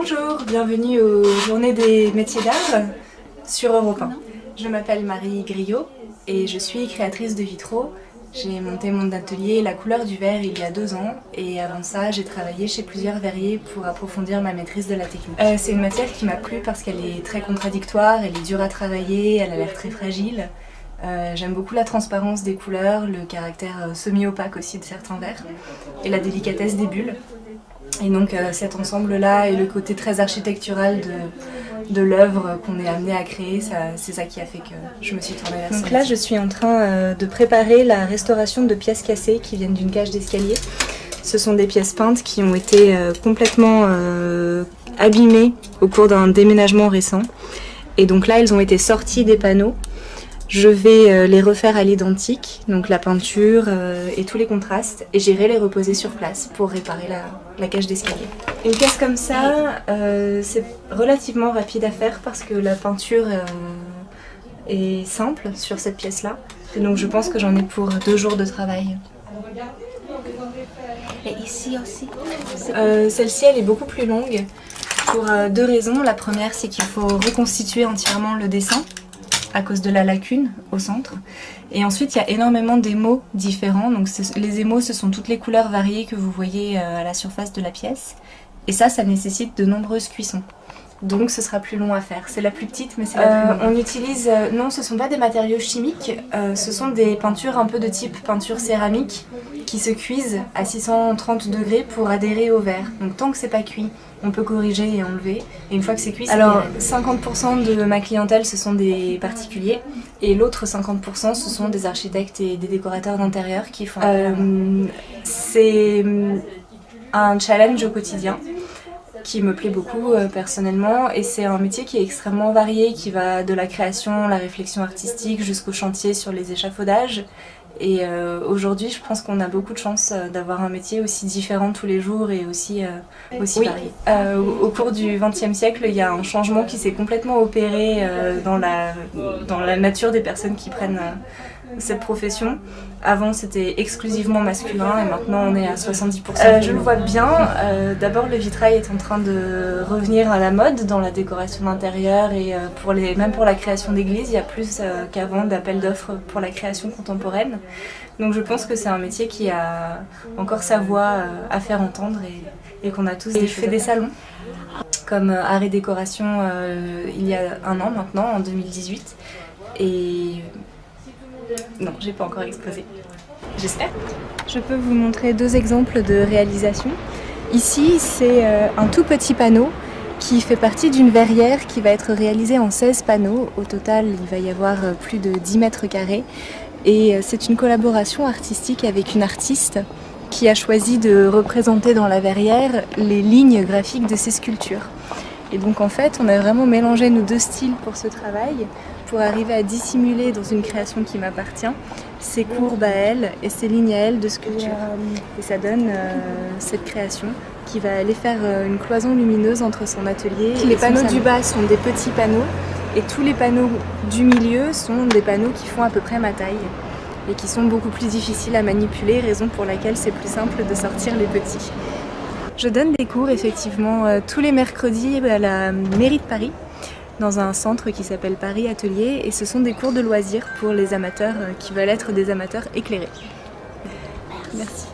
Bonjour, bienvenue aux Journées des métiers d'art sur Europe 1. Je m'appelle Marie Griot et je suis créatrice de vitraux. J'ai monté mon atelier La couleur du verre il y a 2 ans et avant ça j'ai travaillé chez plusieurs verriers pour approfondir ma maîtrise de la technique. C'est une matière qui m'a plu parce qu'elle est très contradictoire, elle est dure à travailler, elle a l'air très fragile. J'aime beaucoup la transparence des couleurs, le caractère semi-opaque aussi de certains verres et la délicatesse des bulles. Et donc cet ensemble-là et le côté très architectural de l'œuvre qu'on est amené à créer, c'est ça qui a fait que je me suis tournée vers ça. Donc là, je suis en train de préparer la restauration de pièces cassées qui viennent d'une cage d'escalier. Ce sont des pièces peintes qui ont été complètement abîmées au cours d'un déménagement récent. Et donc là, elles ont été sorties des panneaux. Je vais les refaire à l'identique, donc la peinture et tous les contrastes, et j'irai les reposer sur place pour réparer la cage d'escalier. Une pièce comme ça, c'est relativement rapide à faire parce que la peinture est simple sur cette pièce-là, et donc je pense que j'en ai pour 2 jours de travail. Et ici aussi Celle-ci, elle est beaucoup plus longue pour 2 raisons. La première, c'est qu'il faut reconstituer entièrement le dessin à cause de la lacune au centre. Et ensuite, il y a énormément d'émaux différents. Donc les émaux, ce sont toutes les couleurs variées que vous voyez à la surface de la pièce. Et ça nécessite de nombreuses cuissons. Donc ce sera plus long à faire. C'est la plus petite, mais c'est la plus longue. On utilise... non, ce ne sont pas des matériaux chimiques. Ce sont des peintures un peu de type peinture céramique qui se cuisent à 630 degrés pour adhérer au verre. Donc tant que c'est pas cuit, on peut corriger et enlever. Et une fois que c'est cuit, alors 50% de ma clientèle, ce sont des particuliers. Et l'autre 50%, ce sont des architectes et des décorateurs d'intérieur qui font... c'est un challenge au quotidien qui me plaît beaucoup personnellement, et c'est un métier qui est extrêmement varié, qui va de la création, la réflexion artistique jusqu'au chantier sur les échafaudages. Et aujourd'hui, je pense qu'on a beaucoup de chance d'avoir un métier aussi différent tous les jours et aussi varié. Au cours du XXe siècle, il y a un changement qui s'est complètement opéré dans la nature des personnes qui prennent cette profession. Avant, c'était exclusivement masculin et maintenant, on est à 70%. Je le vois bien. D'abord, le vitrail est en train de revenir à la mode dans la décoration d'intérieur et même pour la création d'églises, il y a plus qu'avant d'appels d'offres pour la création contemporaine. Donc je pense que c'est un métier qui a encore sa voix à faire entendre et qu'on a tous des choses à faire. Je fais des salons comme art et décoration il y a 1 an maintenant, en 2018. Et non, j'ai pas encore exposé. J'espère. Je peux vous montrer 2 exemples de réalisation. Ici, c'est un tout petit panneau qui fait partie d'une verrière qui va être réalisée en 16 panneaux. Au total, il va y avoir plus de 10 mètres carrés. Et c'est une collaboration artistique avec une artiste qui a choisi de représenter dans la verrière les lignes graphiques de ses sculptures. Et donc en fait, on a vraiment mélangé nos 2 styles pour ce travail, pour arriver à dissimuler dans une création qui m'appartient ses courbes à elle et ses lignes à elle de sculpture. Et ça donne cette création qui va aller faire une cloison lumineuse entre son atelier et les panneaux du bas sont des petits panneaux et tous les panneaux du milieu sont des panneaux qui font à peu près ma taille et qui sont beaucoup plus difficiles à manipuler, raison pour laquelle c'est plus simple de sortir les petits. Je donne des cours effectivement tous les mercredis à la mairie de Paris, dans un centre qui s'appelle Paris Atelier, et ce sont des cours de loisirs pour les amateurs qui veulent être des amateurs éclairés. Merci.